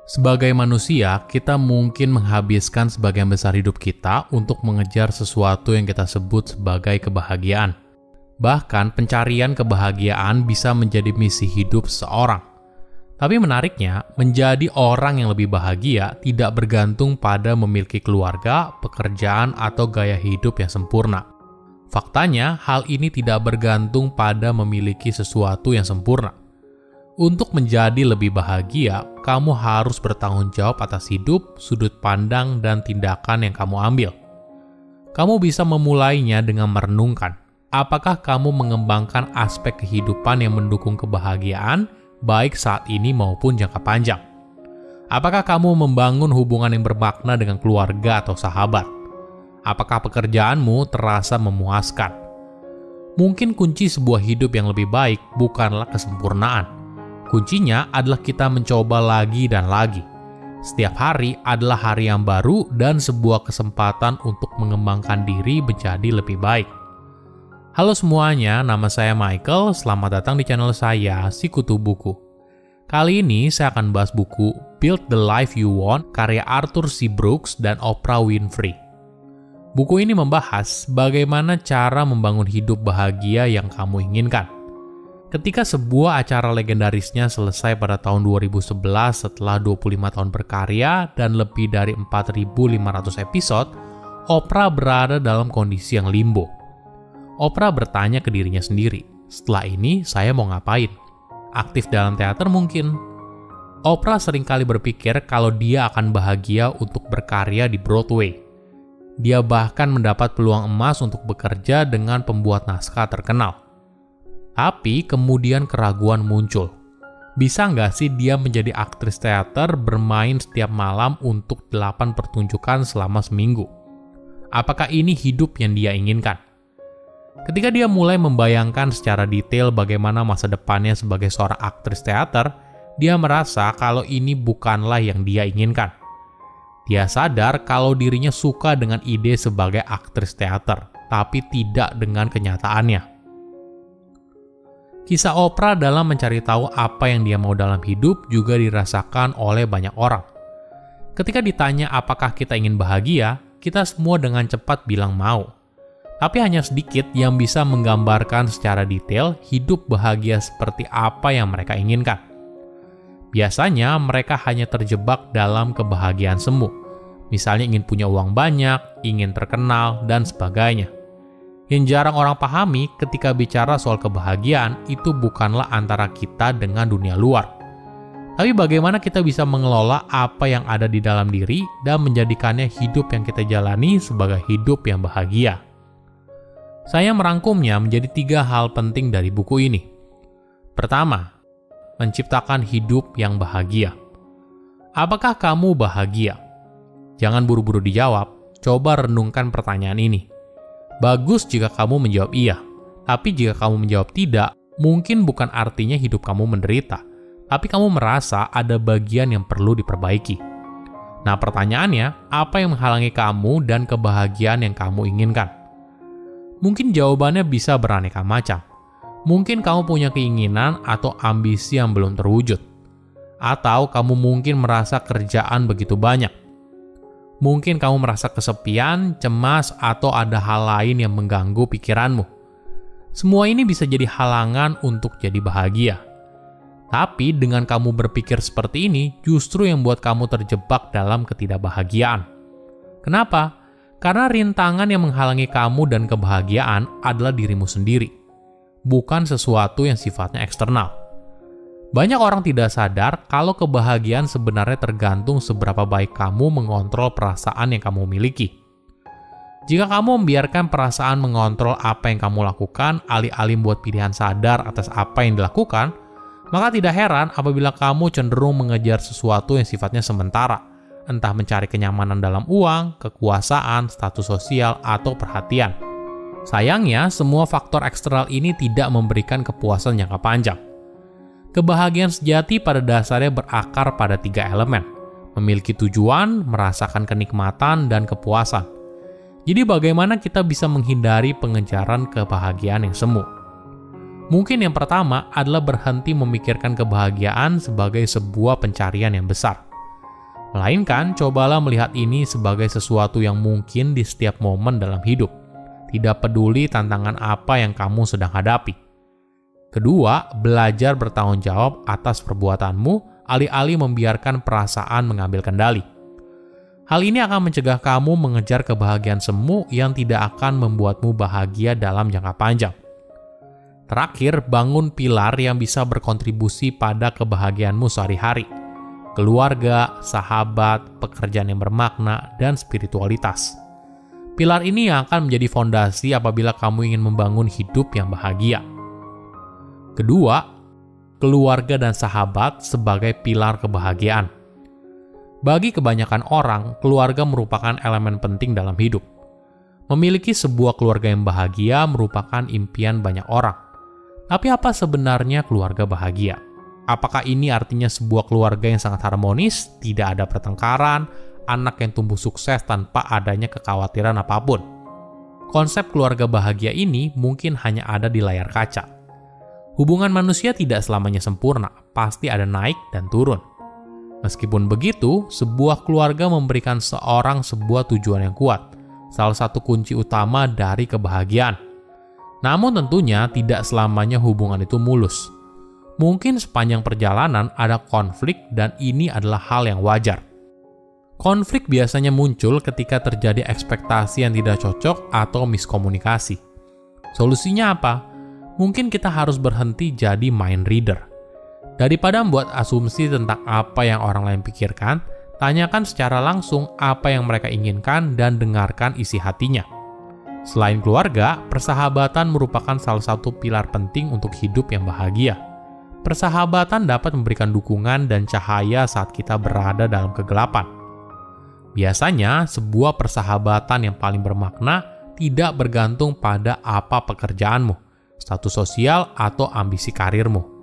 Sebagai manusia, kita mungkin menghabiskan sebagian besar hidup kita untuk mengejar sesuatu yang kita sebut sebagai kebahagiaan. Bahkan pencarian kebahagiaan bisa menjadi misi hidup seseorang. Tapi menariknya, menjadi orang yang lebih bahagia tidak bergantung pada memiliki keluarga, pekerjaan, atau gaya hidup yang sempurna. Faktanya, hal ini tidak bergantung pada memiliki sesuatu yang sempurna. Untuk menjadi lebih bahagia, kamu harus bertanggung jawab atas hidup, sudut pandang, dan tindakan yang kamu ambil. Kamu bisa memulainya dengan merenungkan, apakah kamu mengembangkan aspek kehidupan yang mendukung kebahagiaan, baik saat ini maupun jangka panjang? Apakah kamu membangun hubungan yang bermakna dengan keluarga atau sahabat? Apakah pekerjaanmu terasa memuaskan? Mungkin kunci sebuah hidup yang lebih baik bukanlah kesempurnaan. Kuncinya adalah kita mencoba lagi dan lagi. Setiap hari adalah hari yang baru dan sebuah kesempatan untuk mengembangkan diri menjadi lebih baik. Halo semuanya, nama saya Michael. Selamat datang di channel saya, Sikutu Buku. Kali ini saya akan bahas buku Build the Life You Want, karya Arthur C. Brooks dan Oprah Winfrey. Buku ini membahas bagaimana cara membangun hidup bahagia yang kamu inginkan. Ketika sebuah acara legendarisnya selesai pada tahun 2011 setelah 25 tahun berkarya dan lebih dari 4.500 episode, Oprah berada dalam kondisi yang limbo. Oprah bertanya ke dirinya sendiri, setelah ini saya mau ngapain? Aktif dalam teater mungkin? Oprah seringkali berpikir kalau dia akan bahagia untuk berkarya di Broadway. Dia bahkan mendapat peluang emas untuk bekerja dengan pembuat naskah terkenal. Tapi kemudian keraguan muncul. Bisa nggak sih dia menjadi aktris teater bermain setiap malam untuk 8 pertunjukan selama seminggu? Apakah ini hidup yang dia inginkan? Ketika dia mulai membayangkan secara detail bagaimana masa depannya sebagai seorang aktris teater, dia merasa kalau ini bukanlah yang dia inginkan. Dia sadar kalau dirinya suka dengan ide sebagai aktris teater, tapi tidak dengan kenyataannya. Kisah Oprah dalam mencari tahu apa yang dia mau dalam hidup juga dirasakan oleh banyak orang. Ketika ditanya apakah kita ingin bahagia, kita semua dengan cepat bilang mau. Tapi hanya sedikit yang bisa menggambarkan secara detail hidup bahagia seperti apa yang mereka inginkan. Biasanya mereka hanya terjebak dalam kebahagiaan semu. Misalnya ingin punya uang banyak, ingin terkenal, dan sebagainya. Yang jarang orang pahami ketika bicara soal kebahagiaan itu bukanlah antara kita dengan dunia luar. Tapi bagaimana kita bisa mengelola apa yang ada di dalam diri dan menjadikannya hidup yang kita jalani sebagai hidup yang bahagia. Saya merangkumnya menjadi 3 hal penting dari buku ini. Pertama, menciptakan hidup yang bahagia. Apakah kamu bahagia? Jangan buru-buru dijawab, coba renungkan pertanyaan ini. Bagus jika kamu menjawab iya, tapi jika kamu menjawab tidak, mungkin bukan artinya hidup kamu menderita, tapi kamu merasa ada bagian yang perlu diperbaiki. Nah pertanyaannya, apa yang menghalangi kamu dan kebahagiaan yang kamu inginkan? Mungkin jawabannya bisa beraneka macam. Mungkin kamu punya keinginan atau ambisi yang belum terwujud. Atau kamu mungkin merasa kerjaan begitu banyak. Mungkin kamu merasa kesepian, cemas, atau ada hal lain yang mengganggu pikiranmu. Semua ini bisa jadi halangan untuk jadi bahagia. Tapi dengan kamu berpikir seperti ini, justru yang buat kamu terjebak dalam ketidakbahagiaan. Kenapa? Karena rintangan yang menghalangi kamu dan kebahagiaan adalah dirimu sendiri, bukan sesuatu yang sifatnya eksternal. Banyak orang tidak sadar kalau kebahagiaan sebenarnya tergantung seberapa baik kamu mengontrol perasaan yang kamu miliki. Jika kamu membiarkan perasaan mengontrol apa yang kamu lakukan, alih-alih membuat pilihan sadar atas apa yang dilakukan, maka tidak heran apabila kamu cenderung mengejar sesuatu yang sifatnya sementara, entah mencari kenyamanan dalam uang, kekuasaan, status sosial, atau perhatian. Sayangnya, semua faktor eksternal ini tidak memberikan kepuasan jangka panjang. Kebahagiaan sejati pada dasarnya berakar pada 3 elemen, memiliki tujuan, merasakan kenikmatan, dan kepuasan. Jadi bagaimana kita bisa menghindari pengejaran kebahagiaan yang semu? Mungkin yang pertama adalah berhenti memikirkan kebahagiaan sebagai sebuah pencarian yang besar. Melainkan, cobalah melihat ini sebagai sesuatu yang mungkin di setiap momen dalam hidup. Tidak peduli tantangan apa yang kamu sedang hadapi. Kedua, belajar bertanggung jawab atas perbuatanmu, alih-alih membiarkan perasaan mengambil kendali. Hal ini akan mencegah kamu mengejar kebahagiaan semu yang tidak akan membuatmu bahagia dalam jangka panjang. Terakhir, bangun pilar yang bisa berkontribusi pada kebahagiaanmu sehari-hari. Keluarga, sahabat, pekerjaan yang bermakna, dan spiritualitas. Pilar ini yang akan menjadi fondasi apabila kamu ingin membangun hidup yang bahagia. Kedua, keluarga dan sahabat sebagai pilar kebahagiaan. Bagi kebanyakan orang, keluarga merupakan elemen penting dalam hidup. Memiliki sebuah keluarga yang bahagia merupakan impian banyak orang. Tapi apa sebenarnya keluarga bahagia? Apakah ini artinya sebuah keluarga yang sangat harmonis, tidak ada pertengkaran, anak yang tumbuh sukses tanpa adanya kekhawatiran apapun? Konsep keluarga bahagia ini mungkin hanya ada di layar kaca. Hubungan manusia tidak selamanya sempurna, pasti ada naik dan turun. Meskipun begitu, sebuah keluarga memberikan seorang sebuah tujuan yang kuat, salah satu kunci utama dari kebahagiaan. Namun tentunya tidak selamanya hubungan itu mulus. Mungkin sepanjang perjalanan ada konflik dan ini adalah hal yang wajar. Konflik biasanya muncul ketika terjadi ekspektasi yang tidak cocok atau miskomunikasi. Solusinya apa? Mungkin kita harus berhenti jadi mind reader. Daripada membuat asumsi tentang apa yang orang lain pikirkan, tanyakan secara langsung apa yang mereka inginkan dan dengarkan isi hatinya. Selain keluarga, persahabatan merupakan salah satu pilar penting untuk hidup yang bahagia. Persahabatan dapat memberikan dukungan dan cahaya saat kita berada dalam kegelapan. Biasanya, sebuah persahabatan yang paling bermakna tidak bergantung pada apa pekerjaanmu, status sosial, atau ambisi karirmu.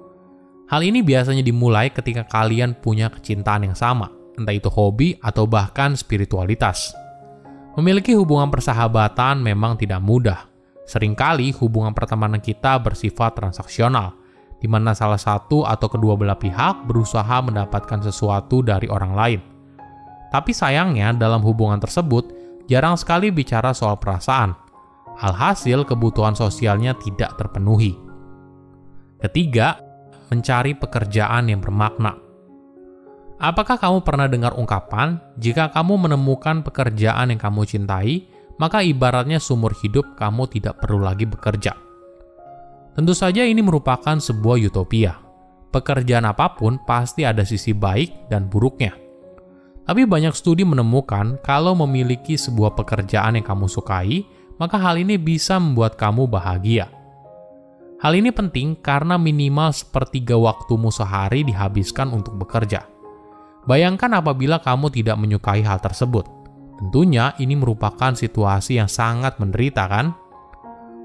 Hal ini biasanya dimulai ketika kalian punya kecintaan yang sama, entah itu hobi atau bahkan spiritualitas. Memiliki hubungan persahabatan memang tidak mudah. Seringkali hubungan pertemanan kita bersifat transaksional, di mana salah satu atau kedua belah pihak berusaha mendapatkan sesuatu dari orang lain. Tapi sayangnya dalam hubungan tersebut, jarang sekali bicara soal perasaan. Alhasil kebutuhan sosialnya tidak terpenuhi. Ketiga, mencari pekerjaan yang bermakna. Apakah kamu pernah dengar ungkapan, jika kamu menemukan pekerjaan yang kamu cintai, maka ibaratnya seumur hidup kamu tidak perlu lagi bekerja? Tentu saja ini merupakan sebuah utopia. Pekerjaan apapun pasti ada sisi baik dan buruknya. Tapi banyak studi menemukan kalau memiliki sebuah pekerjaan yang kamu sukai, maka hal ini bisa membuat kamu bahagia. Hal ini penting karena minimal sepertiga waktumu sehari dihabiskan untuk bekerja. Bayangkan apabila kamu tidak menyukai hal tersebut. Tentunya ini merupakan situasi yang sangat menderita, kan?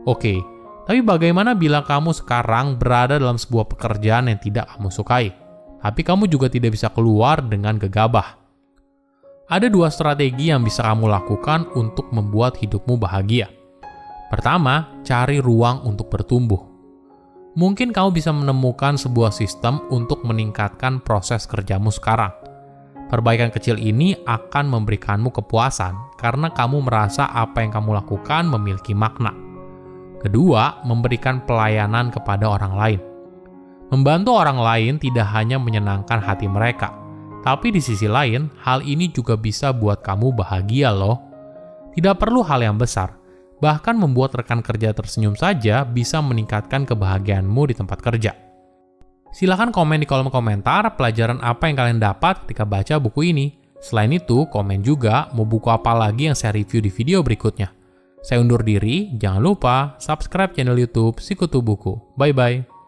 Oke, tapi bagaimana bila kamu sekarang berada dalam sebuah pekerjaan yang tidak kamu sukai, tapi kamu juga tidak bisa keluar dengan gegabah? Ada dua strategi yang bisa kamu lakukan untuk membuat hidupmu bahagia. Pertama, cari ruang untuk bertumbuh. Mungkin kamu bisa menemukan sebuah sistem untuk meningkatkan proses kerjamu sekarang. Perbaikan kecil ini akan memberikanmu kepuasan karena kamu merasa apa yang kamu lakukan memiliki makna. Kedua, memberikan pelayanan kepada orang lain. Membantu orang lain tidak hanya menyenangkan hati mereka, tapi di sisi lain, hal ini juga bisa buat kamu bahagia loh. Tidak perlu hal yang besar. Bahkan membuat rekan kerja tersenyum saja bisa meningkatkan kebahagiaanmu di tempat kerja. Silahkan komen di kolom komentar pelajaran apa yang kalian dapat ketika baca buku ini. Selain itu, komen juga mau buku apa lagi yang saya review di video berikutnya. Saya undur diri, jangan lupa subscribe channel YouTube Sikutu Buku. Bye-bye.